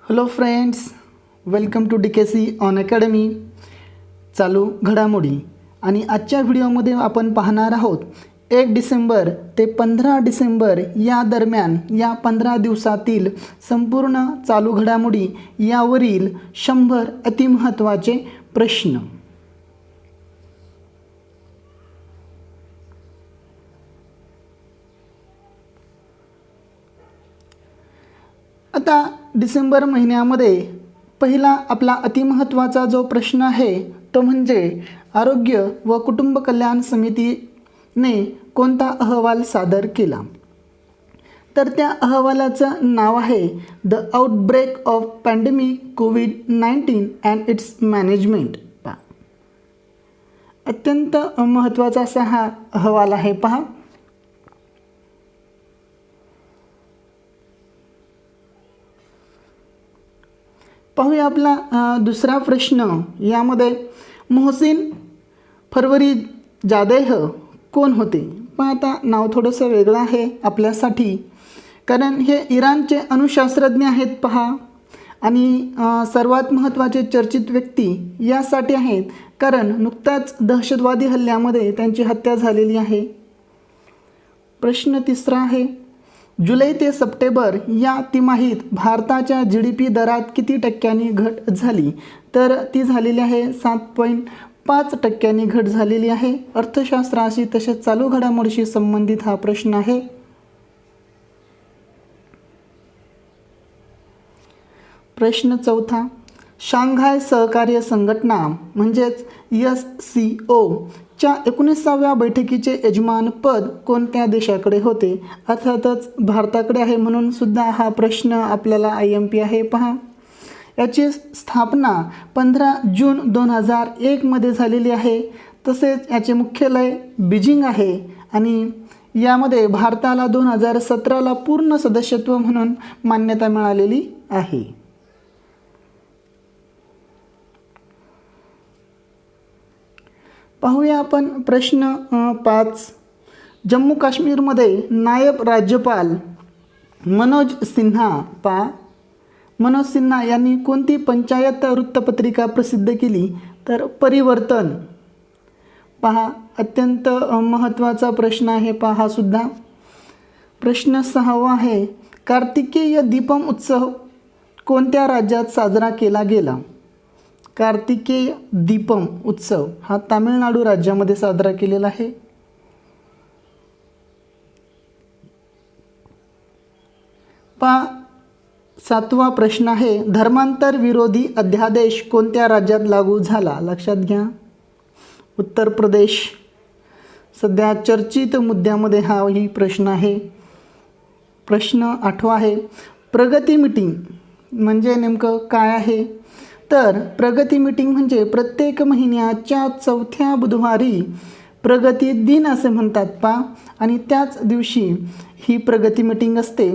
Hello friends, welcome to DKC on academy. चालू घडामोडी आणि आजच्या व्हिडिओमध्ये आपण पाहणार आहोत 1 डिसेंबर ते 15 डिसेंबर या दरम्यान या 15 दिवसातील संपूर्ण चालू घडामोडी यावरील 100 अतिमहत्त्वाचे प्रश्न. आता डिसेंबर महिन्यामध्ये पहिला आपला अतिमहत्त्वाचा जो प्रश्न आहे तो म्हणजे आरोग्य व कुटुंब कल्याण समितीने कोणता अहवाल सादर केला. तर त्या अहवालाचं नाव आहे the outbreak of pandemic covid and it's management. अत्यंत महत्त्वाचा असा हा अहवाल आहे. पहा, पाहूया आपला दुसरा प्रश्न. यामध्ये मोहसिन फरवरीजादेह कोण होते? पण आता नाव थोडंसं वेगळं आहे आपल्यासाठी, कारण हे इराणचे अणुशास्त्रज्ञ आहेत. पहा, आणि सर्वात महत्त्वाचे चर्चित व्यक्ती यासाठी आहेत कारण नुकताच दहशतवादी हल्ल्यामध्ये त्यांची हत्या झालेली आहे. प्रश्न तिसरा आहे, जुलै ते सप्टेंबर या तिमाहीत भारताच्या GDP दरात किती टक्क्यांनी घट झाली? तर ती झालेली आहे 7.5% घट झालेली आहे. अर्थशास्त्राशी तसेच चालू घडामोडीशी संबंधित हा प्रश्न आहे. प्रश्न चौथा, शांघाय सहकार्य संघटना म्हणजेच SCO च्या 19व्या बैठकीचे यजमानपद कोणत्या देशाकडे होते? अर्थातच भारताकडे आहे, म्हणून सुद्धा हा प्रश्न आपल्याला IMP आहे. पहा, याची स्थापना 15 जून 2001 मध्ये झालेली आहे. तसेच याचे मुख्यालय बीजिंग आहे आणि यामध्ये भारताला 2017ला पूर्ण सदस्यत्व म्हणून मान्यता मिळालेली आहे. पाहूया आपण प्रश्न 5. जम्मू काश्मीरमध्ये नायब राज्यपाल मनोज सिन्हा यांनी कोणती पंचायत वृत्तपत्रिका प्रसिद्ध केली? तर परिवर्तन. पहा, अत्यंत महत्त्वाचा प्रश्न आहे. पहा सुद्धा. प्रश्न 6वा आहे, कार्तिकेय दीपम उत्सव कोणत्या राज्यात साजरा केला गेला? कार्तिकेय दीपम उत्सव हा तामिळनाडू राज्यामध्ये साजरा केलेला आहे. पहा, 7वा प्रश्न आहे, धर्मांतर विरोधी अध्यादेश कोणत्या राज्यात लागू झाला? लक्षात घ्या, उत्तर प्रदेश. सध्या चर्चित मुद्द्यामध्ये ही प्रश्न आहे. प्रश्न 8वा आहे, प्रगती मीटिंग म्हणजे नेमकं काय आहे? तर प्रगती मीटिंग म्हणजे प्रत्येक महिन्याच्या 4थ्या बुधवारी प्रगती दिन असे म्हणतात. आणि त्याच दिवशी ही प्रगती मीटिंग असते.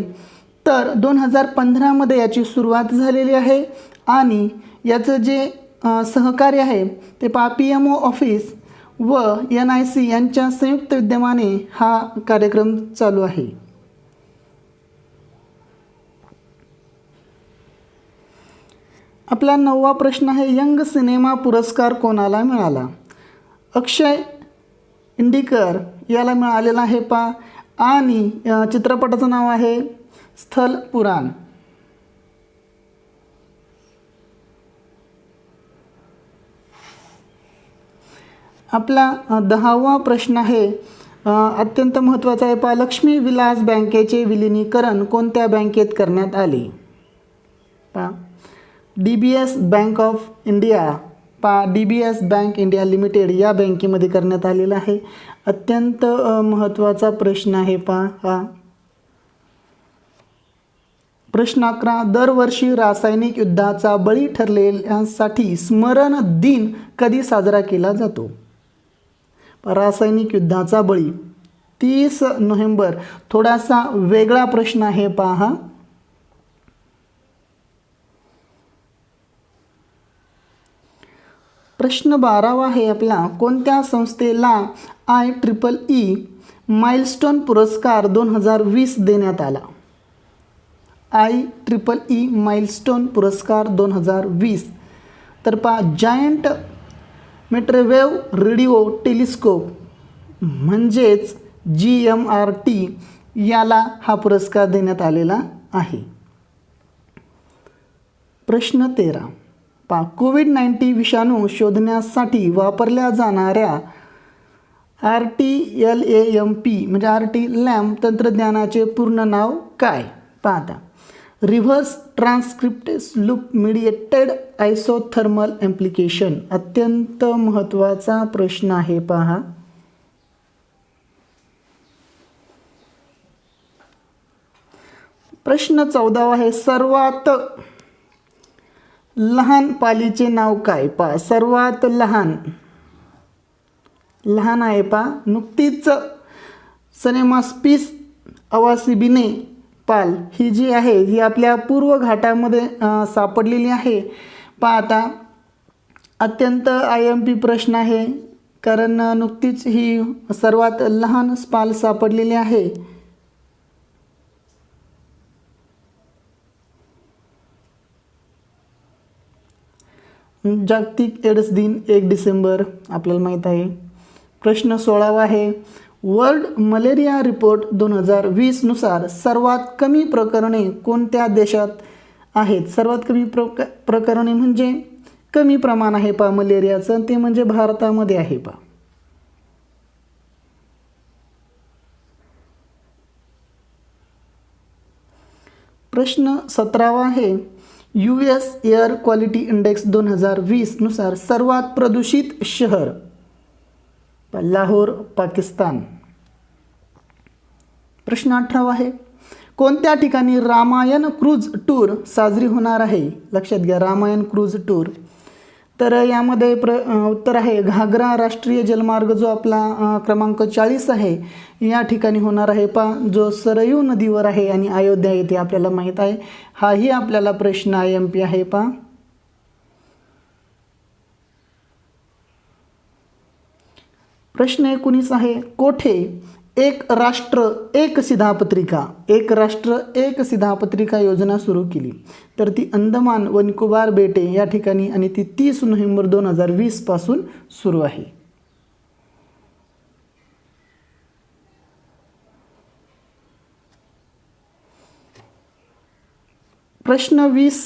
तर 2015मध्ये याची सुरुवात झालेली आहे आणि याचं जे सहकार्य आहे ते PMO ऑफिस व NIC यांच्या संयुक्त विद्यमाने हा कार्यक्रम चालू आहे. आपला 9वा प्रश्न आहे, यंग सिनेमा पुरस्कार कोणाला मिळाला? अक्षय इंडिकर याला मिळालेला आहे. आणि चित्रपटाचं नाव आहे स्थल पुराण. आपला 10वा प्रश्न आहे, अत्यंत महत्त्वाचा आहे. लक्ष्मी विलास बँकेचे विलिनीकरण कोणत्या बँकेत करण्यात आले? DBS bank of India. DBS bank India limited या बँकेमध्ये करण्यात आलेला आहे. अत्यंत महत्त्वाचा प्रश्न आहे. हा प्रश्न 11, दरवर्षी रासायनिक युद्धाचा बळी ठरलेल्यांसाठी स्मरण दिन कधी साजरा केला जातो? रासायनिक युद्धाचा बळी 30 नोव्हेंबर. थोडासा वेगळा प्रश्न आहे. पहा, प्रश्न 12वा आहे आपला, कोणत्या संस्थेला IEEE माइलस्टोन पुरस्कार 2020 देण्यात आला? IEEE माइलस्टोन पुरस्कार 2020. तर पहा जायंट मायक्रोवेव्ह रेडिओ टेलिस्कोप म्हणजेच GMRT याला हा पुरस्कार देण्यात आलेला आहे. प्रश्न 13 पहा कोविड-19 विषाणू शोधण्यासाठी वापरल्या जाणाऱ्या RTLAMP म्हणजे RT-LAMP तंत्रज्ञानाचे पूर्ण नाव काय? पाहता reverse transcriptase loop mediated isothermal ॲम्प्लिकेशन. अत्यंत महत्त्वाचा प्रश्न आहे पहा. प्रश्न 14 आहे सर्वात लहान पालीचे नाव काय? पहा सर्वात लहान आहे पहा नुकतीच सनेमास्पिस अवासिबिने पाल ही जी आहे ही आपल्या पूर्व घाटामध्ये सापडलेली आहे. पहा आता अत्यंत IMP प्रश्न आहे कारण नुकतीच ही सर्वात लहान पाल सापडलेली आहे. जागतिक एड्स दिन 1 डिसेंबर आपल्याला माहीत आहे. प्रश्न 16 आहे वर्ल्ड मलेरिया रिपोर्ट 2020 नुसार सर्वात कमी प्रकरणे कोणत्या देशात आहेत? सर्वात कमी प्रकरणे म्हणजे कमी प्रमाण आहे पहा मलेरियाचं ते म्हणजे भारतामध्ये आहे पहा. प्रश्न 17 आहे US एअर क्वालिटी इंडेक्स 2020 नुसार सर्वात प्रदूषित शहर लाहोर पाकिस्तान. प्रश्न 18 आहे कोणत्या ठिकाणी रामायण क्रूज टूर साजरी होणार आहे? लक्षात घ्या रामायण क्रूज टूर. तर यामध्ये उत्तर आहे घागरा राष्ट्रीय जलमार्ग जो आपला क्रमांक 40 आहे या ठिकाणी होणार आहे पहा जो सरयू नदीवर आहे आणि अयोध्या येथे आपल्याला माहीत आहे. हाही आपल्याला प्रश्न IMP आहे पहा. प्रश्न 19 आहे कोठे एक राष्ट्र एक शिधापत्रिका योजना सुरू केली? तर ती अंदमान व निकोबार बेटे या ठिकाणी आणि ती 30 नोव्हेंबर 2020 पासून सुरू आहे. प्रश्न 20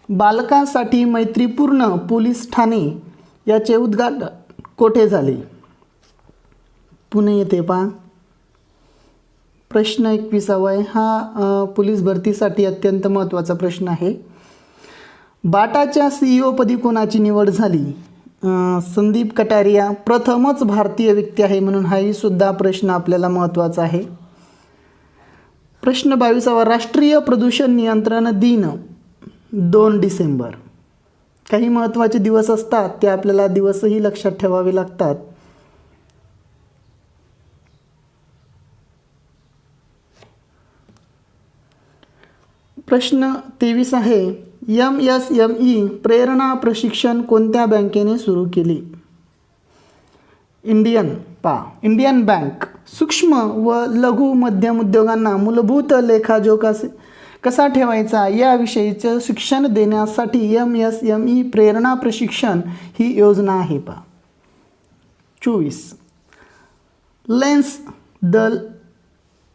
बालकांसाठी मैत्रीपूर्ण पोलीस ठाणे याचे उद्घाटन कोठे झाले? पुणे येथे पहा. प्रश्न 21 आहे हा पोलीस भरतीसाठी अत्यंत महत्त्वाचा प्रश्न आहे. बाटाच्या CEO पदी कोणाची निवड झाली? संदीप कटारिया प्रथमच भारतीय व्यक्ती आहे म्हणून हाही सुद्धा प्रश्न आपल्याला महत्त्वाचा आहे. प्रश्न 22 राष्ट्रीय प्रदूषण नियंत्रण दिन 2 डिसेंबर. काही महत्त्वाचे दिवस असतात ते आपल्याला दिवसही लक्षात ठेवावे लागतात. प्रश्न 23 आहे MSME प्रेरणा प्रशिक्षण कोणत्या बँकेने सुरू केले? Indian bank. सूक्ष्म व लघु मध्यम उद्योगांना मूलभूत लेखाजोखा कसा ठेवायचा याविषयीचं शिक्षण देण्यासाठी MSME प्रेरणा प्रशिक्षण ही योजना आहे पहा. 24 लेन्स द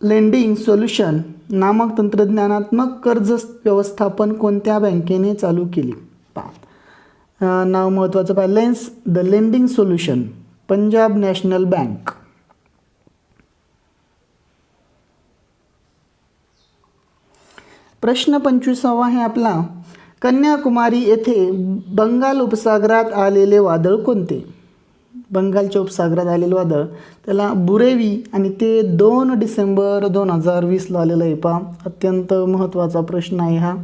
लेंडिंग सोल्युशन नामक तंत्रज्ञानात्मक कर्ज व्यवस्थापन कोणत्या बँकेने चालू केली? पहा नाव महत्त्वाचं पहा lens the lending solution Punjab national bank. प्रश्न 25 आहे आपला कन्याकुमारी येथे बंगाल उपसागरात आलेले वादळ कोणते? बंगालच्या उपसागरात आलेलं वादळ त्याला बुरेवी आणि ते 2 डिसेंबर 2020ला आलेलं आहे पहा. अत्यंत महत्त्वाचा प्रश्न आहे हा.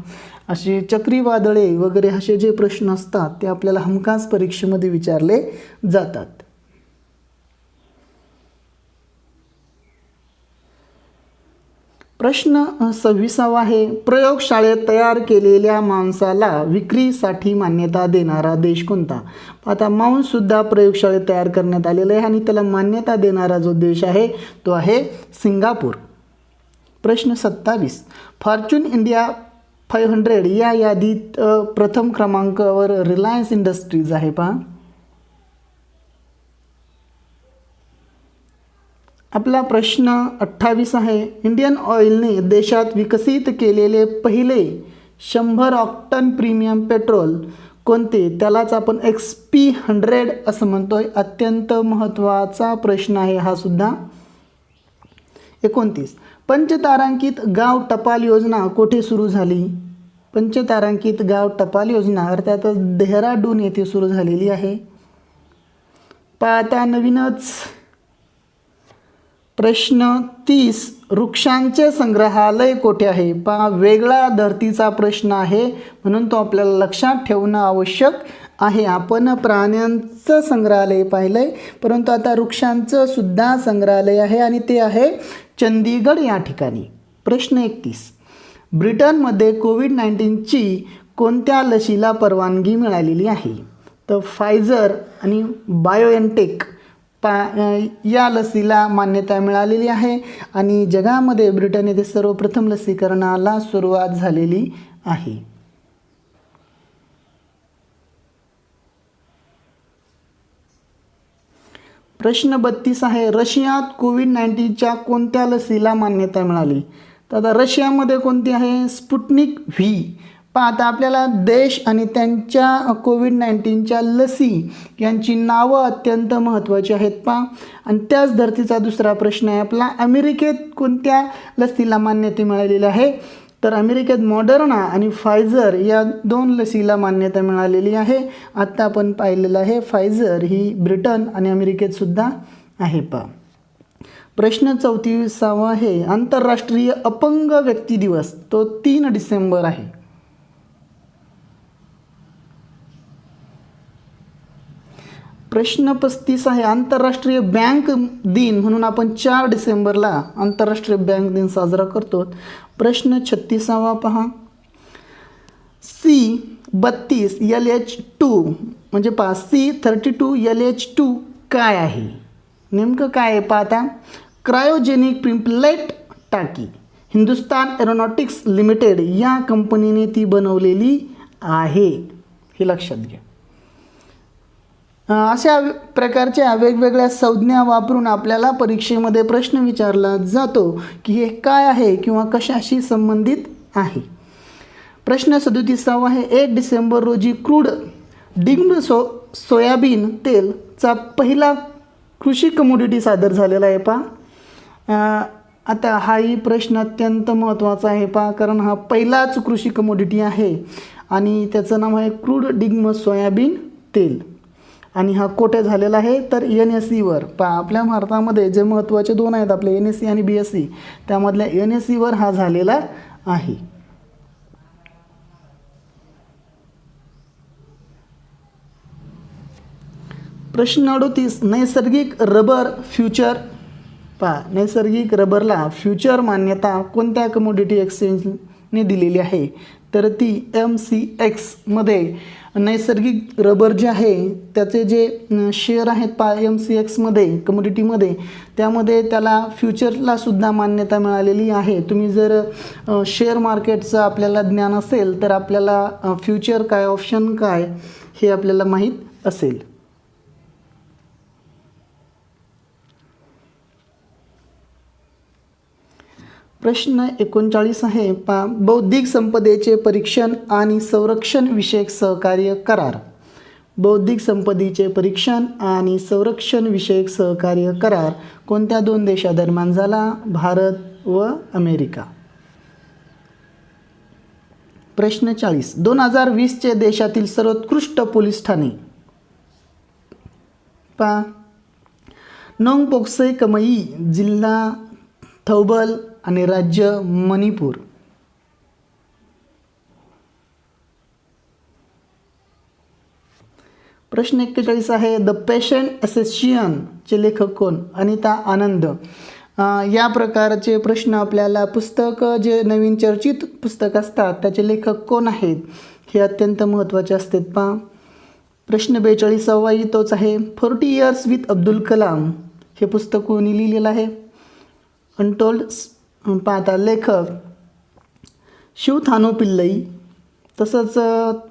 असे चक्रीवादळे वगैरे असे जे प्रश्न असतात ते आपल्याला हमखास परीक्षेमध्ये विचारले जातात. प्रश्न 26 आहे प्रयोगशाळेत तयार केलेल्या मांसाला विक्रीसाठी मान्यता देणारा देश कोणता? आता मांससुद्धा प्रयोगशाळेत तयार करण्यात आलेलं आहे आणि त्याला मान्यता देणारा जो देश आहे तो आहे सिंगापूर. प्रश्न 27, फॉर्च्यून इंडिया 500 या यादीत प्रथम क्रमांकावर रिलायन्स इंडस्ट्रीज आहे पहा. आपला प्रश्न 28 आहे, इंडियन ऑइलने देशात विकसित केलेले पहिले 100 ऑक्टन प्रीमियम पेट्रोल कोणते? त्यालाच आपण XP100 असं म्हणतोय. अत्यंत महत्त्वाचा प्रश्न आहे हा सुद्धा. 29, पंचतारांकित गाव टपाल योजना कोठे सुरू झाली? पंचतारांकित गाव टपाल योजना अर्थातच डेहराडून येथे सुरू झालेली आहे. आता नवीनच प्रश्न 30, वृक्षांचे संग्रहालय कोठे आहे? पहा, वेगळा धर्तीचा प्रश्न आहे म्हणून तो आपल्याला लक्षात ठेवणं आवश्यक आहे. आपण प्राण्यांचं संग्रहालय पाहिलंय, परंतु आता वृक्षांचं सुद्धा संग्रहालय आहे आणि ते आहे चंदीगड या ठिकाणी. प्रश्न 31, ब्रिटनमध्ये कोविड-19ची कोणत्या लशीला परवानगी मिळालेली आहे? तर फायझर आणि बायोएनटेक या लसीला मान्यता मिळालेली आहे आणि जगामध्ये ब्रिटन येथे सर्वप्रथम लसीकरणाला सुरुवात झालेली आहे. प्रश्न 32 आहे, रशियात कोविड-19च्या कोणत्या लसीला मान्यता मिळाली? तर आता रशियामध्ये कोणती आहे? Sputnik V. पहा, आता आपल्याला देश आणि त्यांच्या कोविड-19च्या लसी यांची नावं अत्यंत महत्त्वाची आहेत पहा. आणि त्याच धर्तीचा दुसरा प्रश्न आहे आपला, अमेरिकेत कोणत्या लसीला मान्यता मिळालेली आहे? तर अमेरिकेत मॉडर्ना आणि फायझर या 2 लसीला मान्यता मिळालेली आहे. आत्ता आपण पाहिलेलं आहे फायझर ही ब्रिटन आणि अमेरिकेत सुद्धा आहे पहा. प्रश्न 34 आहे, आंतरराष्ट्रीय अपंग व्यक्ती दिवस तो 3 डिसेंबर आहे. प्रश्न 35 आहे, आंतरराष्ट्रीय बँक दिन म्हणून आपण 4 डिसेंबरला आंतरराष्ट्रीय बँक दिन साजरा करतो. प्रश्न 36 पहा, C32LH2 म्हणजे पहा C32LH2 काय आहे? नेमकं काय आहे पाहता, क्रायोजेनिक प्रिम्पलेट टाकी हिंदुस्तान एरोनॉटिक्स लिमिटेड या कंपनीने ती बनवलेली आहे, हे लक्षात घ्या. अशा प्रकारच्या वेगवेगळ्या संज्ञा वापरून आपल्याला परीक्षेमध्ये प्रश्न विचारला जातो की हे काय आहे किंवा कशाशी संबंधित आहे. प्रश्न 37 आहे, 1 डिसेंबर रोजी क्रूड डिग्ड सोयाबीन तेलचा पहिला कृषी कमोडिटी सादर झालेला आहे पहा. आता हाही प्रश्न अत्यंत महत्त्वाचा आहे पहा, कारण हा पहिलाच कृषी कमोडिटी आहे आणि त्याचं नाव आहे क्रूड डिग्ड सोयाबीन तेल. आणि हा कोठे झालेला आहे? तर NSEवर. पहा, आपल्या भारतामध्ये जे महत्त्वाचे 2 आहेत आपले NSE आणि BSE, त्यामधल्या NSEवर हा झालेला आहे. प्रश्न 38, नैसर्गिक रबर फ्युचर. पहा, नैसर्गिक रबरला फ्युचर मान्यता कोणत्या कमोडिटी एक्सचेंजने दिलेली आहे? तर ती MCX मध्ये नैसर्गिक रबर जे आहे त्याचे जे शेअर आहेत पहा MCXमध्ये कमोडिटीमध्ये, त्यामध्ये त्याला फ्युचरला सुद्धा मान्यता मिळालेली आहे. तुम्ही जर शेअर मार्केटचं आपल्याला ज्ञान असेल तर आपल्याला फ्युचर काय, ऑप्शन काय हे आपल्याला माहीत असेल. प्रश्न 39 आहे पहा, बौद्धिक संपदेचे परीक्षण आणि संरक्षण विषयक सहकार्य करार. बौद्धिक संपदेचे परीक्षण आणि संरक्षण विषयक सहकार्य करार कोणत्या 2 देशादरम्यान झाला? भारत व अमेरिका. प्रश्न 40, 2020चे देशातील सर्वोत्कृष्ट पोलीस ठाणे. पहा, नोंगपोक्से कमई, जिल्हा थौबल आणि राज्य मणिपूर. प्रश्न 41 आहे, द पेशंट असोसिएशनचे लेखक कोण? अनिता आनंद. या प्रकारचे प्रश्न आपल्याला पुस्तकं जे नवीन चर्चित पुस्तक असतात त्याचे लेखक कोण आहेत हे अत्यंत महत्त्वाचे असतात पहा. प्रश्न 42 तोच आहे, 40 इयर्स विथ अब्दुल कलाम हे पुस्तक कोणी लिहिलेलं आहे? अनटोल्ड पाहता लेखक शिवथानू पिल्लई. तसंच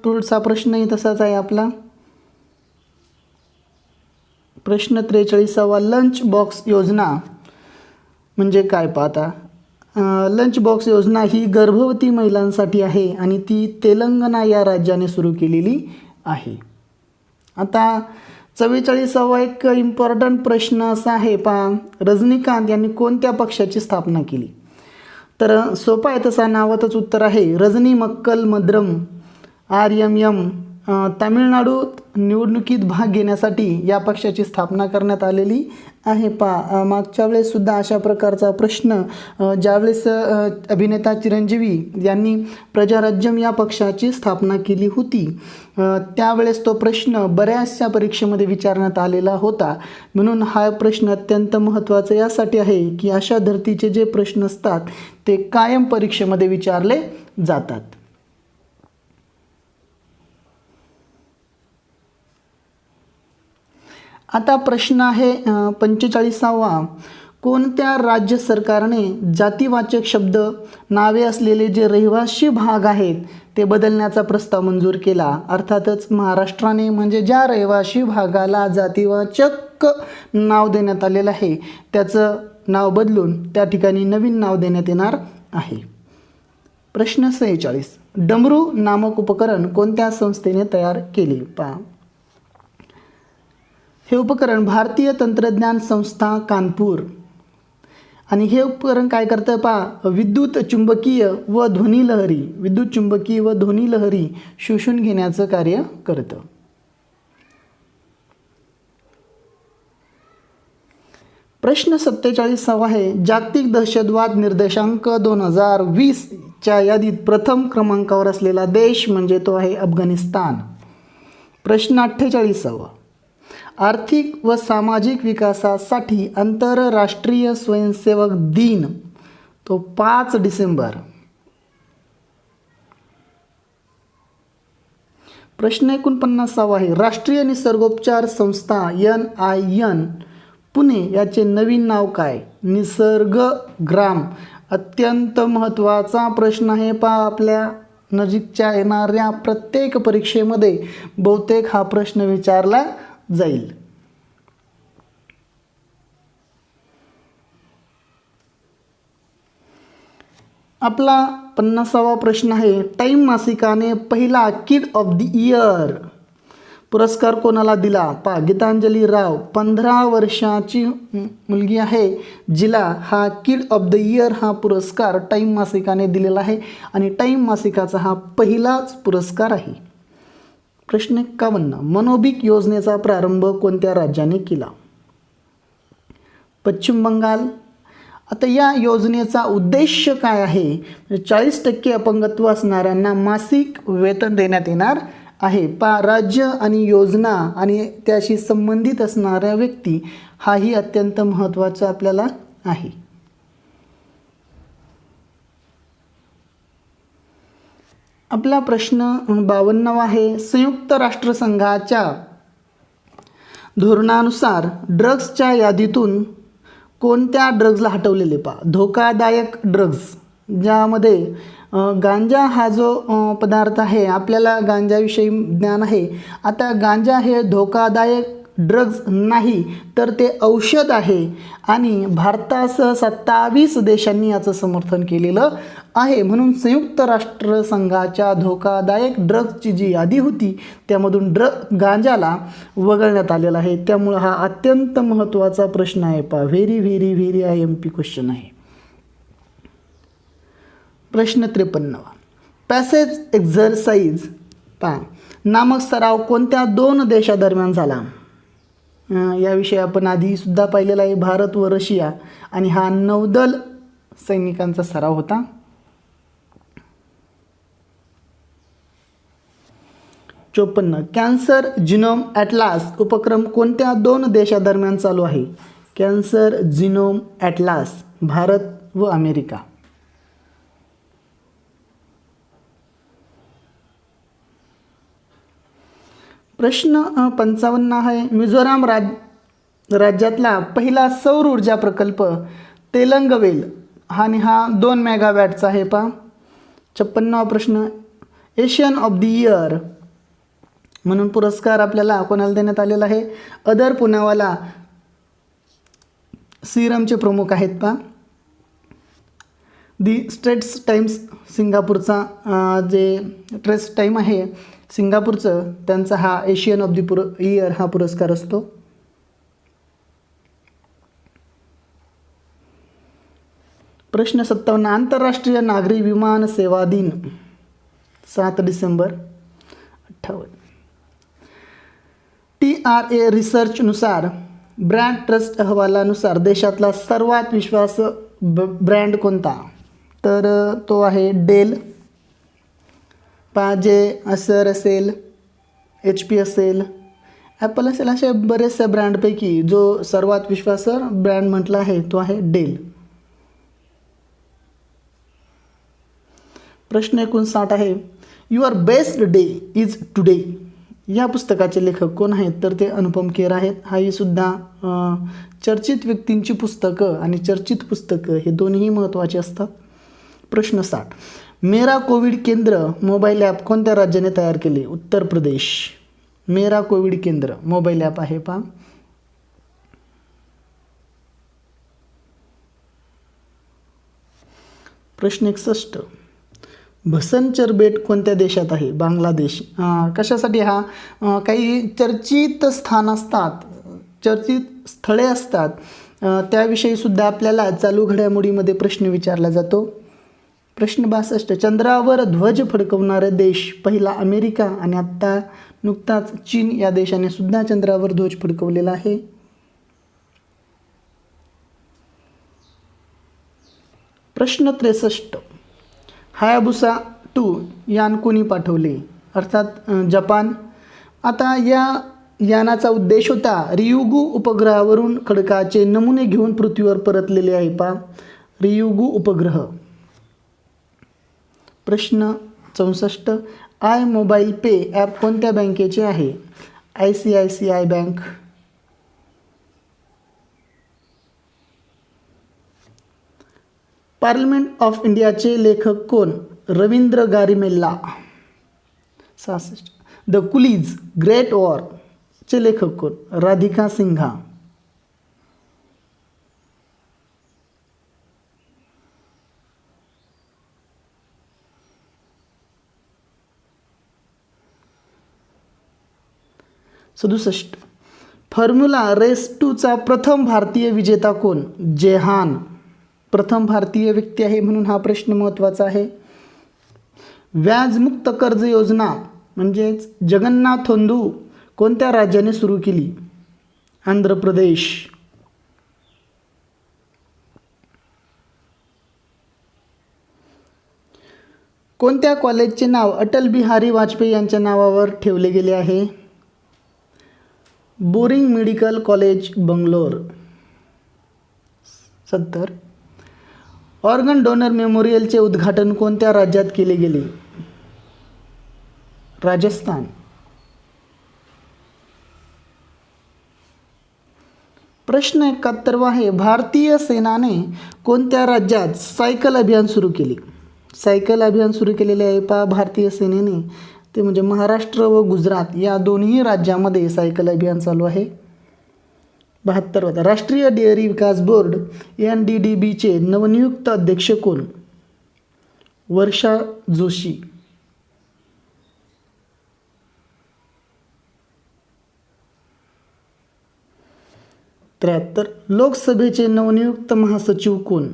पुढचा प्रश्नही तसाच आहे आपला. प्रश्न 43वा लंच बॉक्स योजना म्हणजे काय पाहता. लंच बॉक्स योजना ही गर्भवती महिलांसाठी आहे आणि ती तेलंगणा या राज्याने सुरू केलेली आहे. आता 44वा एक इम्पॉर्टंट प्रश्न असा आहे पहा, रजनीकांत यांनी कोणत्या पक्षाची स्थापना केली. तर सोपा आहे तसा नावातच उत्तर आहे रजनी मक्कल मद्रम RMM. तामिळनाडूत निवडणुकीत भाग घेण्यासाठी या पक्षाची स्थापना करण्यात आलेली आहे. मागच्या वेळेससुद्धा अशा प्रकारचा प्रश्न ज्यावेळेस अभिनेता चिरंजीवी यांनी प्रजाराज्यम या पक्षाची स्थापना केली होती त्यावेळेस तो प्रश्न बऱ्याचशा परीक्षेमध्ये विचारण्यात आलेला होता. म्हणून हा प्रश्न अत्यंत महत्त्वाचा यासाठी आहे की अशा धर्तीचे जे प्रश्न असतात ते कायम परीक्षेमध्ये विचारले जातात. आता प्रश्न आहे 45वा, कोणत्या राज्य सरकारने जातीवाचक शब्द नावे असलेले जे रहिवासी भाग आहेत ते बदलण्याचा प्रस्ताव मंजूर केला. अर्थातच महाराष्ट्राने, म्हणजे ज्या रहिवासी भागाला जातीवाचक नाव देण्यात आलेलं आहे त्याचं नाव बदलून त्या ठिकाणी नवीन नाव देण्यात येणार आहे. प्रश्न 46, डमरू नामक उपकरण कोणत्या संस्थेने तयार केले. पहा, हे उपकरण भारतीय तंत्रज्ञान संस्था कानपूर. आणि हे उपकरण काय करतं पहा, विद्युत चुंबकीय व ध्वनी लहरी शोषून घेण्याचं कार्य करतं. प्रश्न 47वा आहे, जागतिक दहशतवाद निर्देशांक 2020च्या यादीत प्रथम क्रमांकावर असलेला देश म्हणजे तो आहे अफगाणिस्तान. प्रश्न 48वा, आर्थिक व सामाजिक विकासासाठी आंतरराष्ट्रीय स्वयंसेवक दिन तो 5 डिसेंबर. प्रश्न 49वा आहे, राष्ट्रीय निसर्गोपचार संस्था NIN पुणे याचे नवीन नाव काय. निसर्गग्राम. अत्यंत महत्त्वाचा प्रश्न आहे पहा, आपल्या नजीकच्या येणाऱ्या प्रत्येक परीक्षेमध्ये बहुतेक हा प्रश्न विचारला जाईल. आपला 50वा प्रश्न आहे, टाइम मासिकाने पहिला किड ऑफ द इयर पुरस्कार कोणाला दिला. पहा, गीतांजली राव. 15 वर्षाची मुलगी आहे जिला हा किड ऑफ द इयर हा पुरस्कार टाइम मासिकाने दिलेला आहे आणि टाइम मासिकाचा हा पहिलाच पुरस्कार आहे. प्रश्न 51, मनोबिक योजनेचा प्रारंभ कोणत्या राज्याने केला. पश्चिम बंगाल. आता या योजनेचा उद्देश काय आहे, 40% अपंगत्व असणाऱ्यांना मासिक वेतन देण्यात येणार आहे. राज्य आणि योजना आणि त्याशी संबंधित असणाऱ्या व्यक्ती हाही अत्यंत महत्त्वाचा आपल्याला आहे. आपला प्रश्न 52वा आहे, संयुक्त राष्ट्रसंघाच्या धोरणानुसार ड्रग्सच्या यादीतून कोणत्या ड्रग्जला हटवलेले. धोकादायक ड्रग्ज, ज्यामध्ये गांजा हा जो पदार्थ आहे, आपल्याला गांजाविषयी ज्ञान आहे. आता गांजा हे धोकादायक ड्रग्ज नाही तर ते औषध आहे आणि भारतासह 27 देशांनी याचं समर्थन केलेलं आहे. म्हणून संयुक्त राष्ट्रसंघाच्या धोकादायक ड्रग्जची जी यादी होती त्यामधून गांजाला वगळण्यात आलेला आहे. त्यामुळं हा अत्यंत महत्त्वाचा प्रश्न आहे. व्हेरी IMP क्वेश्चन आहे. प्रश्न 53, पॅसेज एक्झरसाइज नामक सराव कोणत्या 2 देशादरम्यान झाला. याविषयी आपण आधीसुद्धा पाहिलेला आहे, भारत व रशिया. आणि हा नौदल सैनिकांचा सराव होता. कॅन्सर जिनोम ॲटलास उपक्रम कोणत्या 2 देशादरम्यान चालू आहे. कॅन्सर जिनोम ॲटलास, भारत व अमेरिका. प्रश्न 55 आहे, मिझोराम राज्यातला पहिला सौर ऊर्जा प्रकल्प तेलंगवेल आणि हा 2 मेगावॅटचा आहे पहा. 56वा प्रश्न, एशियन ऑफ द इयर म्हणून पुरस्कार आपल्याला कोणाला देण्यात आलेला आहे? अदर पुनावाला सीरमचे प्रमुख आहेत पहा. दी स्ट्रेट्स टाइम्स सिंगापूरचा जे ट्रेस टाईम आहे सिंगापूरचं, त्यांचा हा एशियन ऑफ द इयर हा पुरस्कार असतो. प्रश्न 57, आंतरराष्ट्रीय नागरी विमान सेवा दिन 7 डिसेंबर 58. TRA रिसर्चनुसार ब्रँड ट्रस्ट अहवालानुसार देशातला सर्वात विश्वास ब्रँड कोणता? तर तो आहे डेल. जे असर असेल, HP असेल, ॲपल असेल, अशा बरेचशा ब्रँडपैकी जो सर्वात विश्वासार्ह ब्रँड म्हटला आहे तो आहे डेल. प्रश्न 59 आहे, your best day is today या पुस्तकाचे लेखक कोण आहेत? तर ते अनुपम खेर आहेत. हाही सुद्धा चर्चित व्यक्तींची पुस्तकं आणि चर्चित पुस्तकं हे दोन्ही महत्त्वाचे असतात. प्रश्न 60, मेरा कोविड केंद्र मोबाईल ॲप कोणत्या राज्याने तयार केले? उत्तर प्रदेश. मेरा कोविड केंद्र मोबाईल ॲप आहे पहा. प्रश्न 61, भसनचर बेट कोणत्या देशात आहे? बांगलादेश. कशासाठी? हा काही चर्चित स्थान असतात, चर्चित स्थळे असतात, त्याविषयी सुद्धा आपल्याला चालू घडामोडीमध्ये प्रश्न विचारला जातो. प्रश्न 62, चंद्रावर ध्वज फडकवणारा देश पहिला अमेरिका आणि आत्ता नुकताच चीन या देशाने सुद्धा चंद्रावर ध्वज फडकवलेला आहे. प्रश्न 63, हायाबुसा 2 यान कोणी पाठवले? अर्थात जपान. आता या यानाचा उद्देश होता रियुगू उपग्रहावरून खडकाचे नमुने घेऊन पृथ्वीवर परतलेले आहे पहा, रियुगू उपग्रह. प्रश्न 64, आय मोबाईल पे ॲप कोणत्या बँकेचे आहे? ICICI bank. पार्लमेंट ऑफ इंडियाचे लेखक कोण? Ravindra Garimella. 66, the coolies great war चे लेखक कोण? राधिका सिन्हा. सदुसष्ट, फॉर्म्युला रेस 2चा प्रथम भारतीय विजेता कोण? जेहान. प्रथम भारतीय व्यक्ती आहे म्हणून हा प्रश्न महत्त्वाचा आहे. व्याजमुक्त कर्ज योजना म्हणजेच जगन्नाथोंदू कोणत्या राज्याने सुरू केली? आंध्र प्रदेश. कोणत्या कॉलेजचे नाव अटल बिहारी वाजपेयी यांच्या नावावर ठेवले गेले आहे? Bowring medical college Bangalore. 70, organ donor मेमोरियलचे उद्घाटन कोणत्या राज्यात केले गेले? राजस्थान. प्रश्न 71 आहे, भारतीय सेनाने कोणत्या राज्यात सायकल अभियान सुरू केले? सायकल अभियान सुरू केलेले आहे पहा भारतीय सेनेने, ते म्हणजे महाराष्ट्र व गुजरात या दोन्ही राज्यामध्ये सायकल अभियान चालू आहे. 72, राष्ट्रीय डेअरी विकास बोर्ड NDDBचे नवनियुक्त अध्यक्ष कोण? वर्षा जोशी. 73, लोकसभेचे नवनियुक्त महासचिव कोण?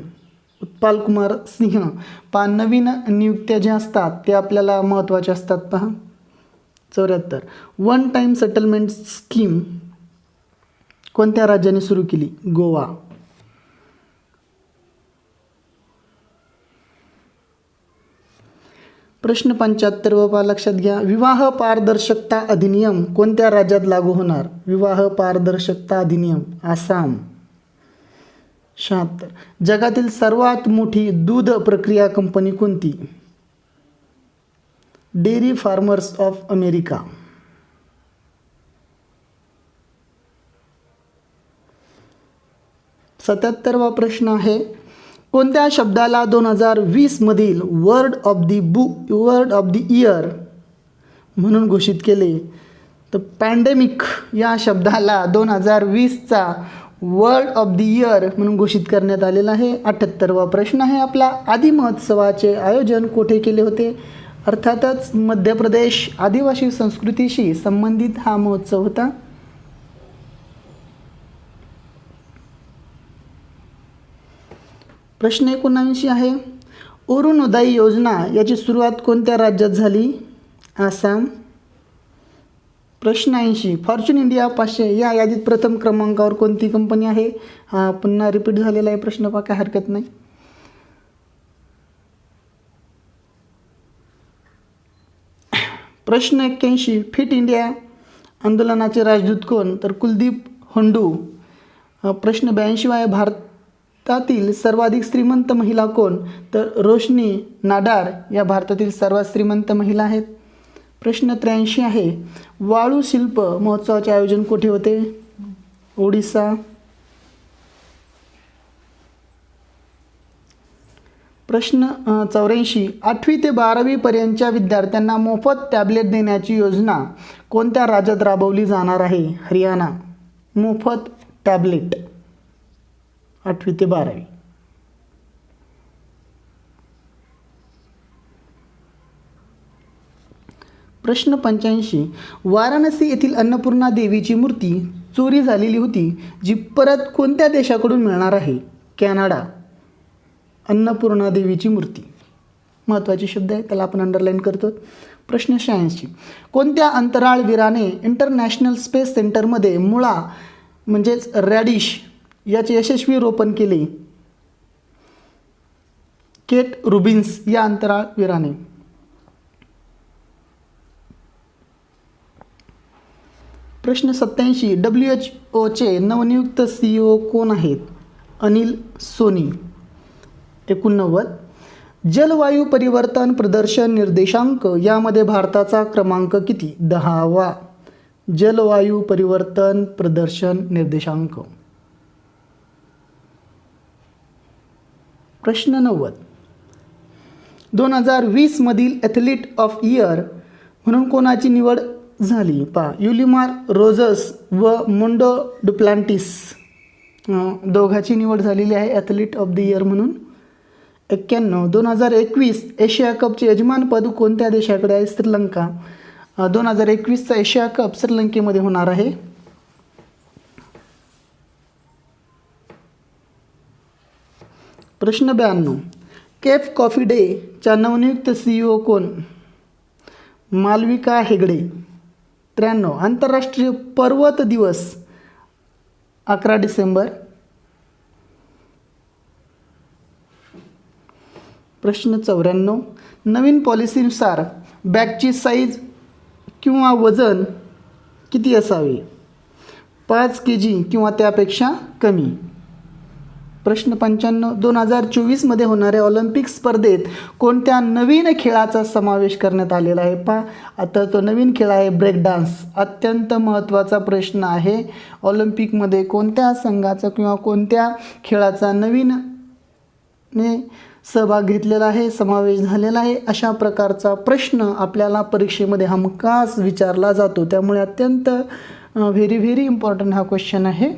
उत्पाल कुमार सिंह. नवीन नियुक्त्या ज्या असतात ते आपल्याला महत्त्वाच्या असतात पहा. 74, वन टाईम सेटलमेंट स्कीम कोणत्या राज्याने सुरू केली? गोवा. प्रश्न 75 लक्षात घ्या, विवाह पारदर्शकता अधिनियम कोणत्या राज्यात लागू होणार? विवाह पारदर्शकता अधिनियम आसाम. 76, जगातील सर्वात मोठी दूध प्रक्रिया कंपनी कोणती? Dairy farmers of America. 77वा प्रश्न आहे, कोणत्या शब्दाला 2020 मधील वर्ड ऑफ द इयर म्हणून घोषित केले? तर पॅन्डेमिक या शब्दाला 2020चा वर्ड ऑफ द इयर म्हणून घोषित करण्यात आलेला आहे. 78वा प्रश्न आहे आपला. आदी महोत्सवाचे आयोजन कोठे केले होते? अर्थातच मध्य प्रदेश. आदिवासी संस्कृतीशी संबंधित हा महोत्सव होता. प्रश्न 79 आहे. अरुणोदय योजना याची सुरुवात कोणत्या राज्यात झाली? आसाम. प्रश्न 80. फॉर्च्यून इंडिया 500 या यादीत प्रथम क्रमांकावर कोणती कंपनी आहे? हा पुन्हा रिपीट झालेला आहे प्रश्न, पहा काय हरकत नाही. प्रश्न 81. फिट इंडिया आंदोलनाचे राजदूत कोण? तर कुलदीप होंडू. प्रश्न 82 आहे. भारतातील सर्वाधिक श्रीमंत महिला कोण? तर रोशनी नाडार या भारतातील सर्वात श्रीमंत महिला आहेत. प्रश्न 83 आहे. वाळू शिल्प महोत्सवाचे आयोजन कोठे होते? ओडिसा. प्रश्न 84. 8वी ते 12वी पर्यंतच्या विद्यार्थ्यांना मोफत टॅबलेट देण्याची योजना कोणत्या राज्यात राबवली जाणार आहे? हरियाणा. मोफत टॅबलेट 8वी ते 12वी. प्रश्न 85. वाराणसी येथील अन्नपूर्णा देवीची मूर्ती चोरी झालेली होती, जी परत कोणत्या देशाकडून मिळणार आहे? कॅनडा. अन्नपूर्णा देवीची मूर्ती महत्त्वाचे शब्द आहे, त्याला आपण अंडरलाईन करतो. प्रश्न 86. कोणत्या अंतराळवीराने इंटरनॅशनल स्पेस सेंटरमध्ये मुळा म्हणजेच रॅडिश याचे यशस्वी रोपण केले? केट रुबिन्स या अंतराळवीराने. प्रश्न 87. WHOचे नवनियुक्त CEO कोण आहेत? अनिल सोनी. 89. जलवायू परिवर्तन प्रदर्शन निर्देशांक यामध्ये भारताचा क्रमांक किती? 10वा. जलवायू परिवर्तन प्रदर्शन निर्देशांक. प्रश्न 90. 2020 मधील ॲथलीट ऑफ इयर म्हणून कोणाची निवड झाली? पहा, युलिमार रोजस व मोंडो डुप्लांटिस दोघांची निवड झालेली आहे ॲथलीट ऑफ द इयर म्हणून. 91. 2021 एशिया कपचे यजमानपद कोणत्या देशाकडे आहे? श्रीलंका. 2021चा एशिया कप श्रीलंकेमध्ये होणार आहे. प्रश्न 92. केफ कॉफी डेच्या नवनियुक्त CEO कोण? मालविका हेगडे. 93. आंतरराष्ट्रीय पर्वत दिवस 11 डिसेंबर. प्रश्न 94. नवीन पॉलिसीनुसार बॅगची साईज किंवा वजन किती असावे? 5 kg किंवा त्यापेक्षा कमी. प्रश्न 95. 2024 होणाऱ्या ऑलिम्पिक स्पर्धेत कोणत्या नवीन खेळाचा समावेश करण्यात आलेला आहे? पहा, आता तो नवीन खेळ आहे ब्रेक डान्स. अत्यंत महत्त्वाचा प्रश्न आहे. ऑलिम्पिकमध्ये कोणत्या संघाचा किंवा कोणत्या खेळाचा नवीनने सहभाग घेतलेला आहे, समावेश झालेला आहे, अशा प्रकारचा प्रश्न आपल्याला परीक्षेमध्ये हमखास विचारला जातो. त्यामुळे अत्यंत व्हेरी इम्पॉर्टंट हा क्वेश्चन आहे.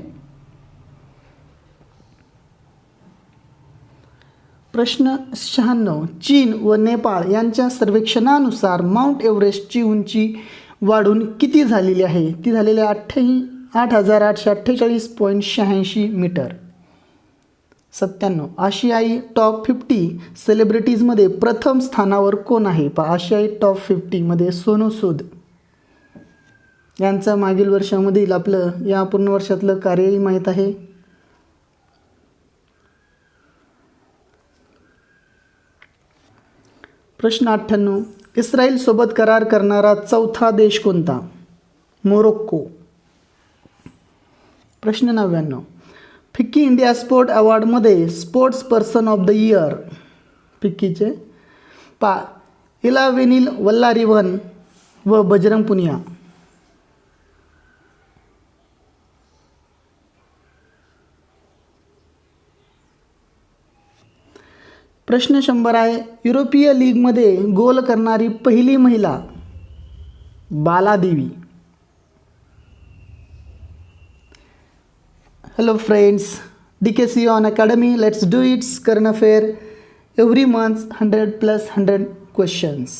प्रश्न 96. चीन व नेपाळ यांच्या सर्वेक्षणानुसार माउंट एव्हरेस्टची उंची वाढून किती झालेली आहे? ती झालेली आहे 8,848.86 मीटर. 97. आशियाई टॉप 50 सेलिब्रिटीजमध्ये प्रथम स्थानावर कोण आहे? पहा, आशियाई टॉप 50मध्ये सोनू सूद यांचं मागील वर्षामधील आपलं या पूर्ण वर्षातलं कार्यही माहीत आहे. प्रश्न 98. इस्रायलसोबत करार करणारा चौथा देश कोणता? मोरोक्को. प्रश्न 99. फिक्की इंडिया स्पोर्ट अवॉर्डमध्ये sports person of the year फिक्कीचे इलावेनिल वल्लारिवन व बजरंग पुनिया. प्रश्न 100 आहे, युरोपीय लीगमध्ये गोल करणारी पहिली महिला Baladevi. Hello friends, DKC on Academy. Let's do it. Current affair every month, 100 plus 100 questions.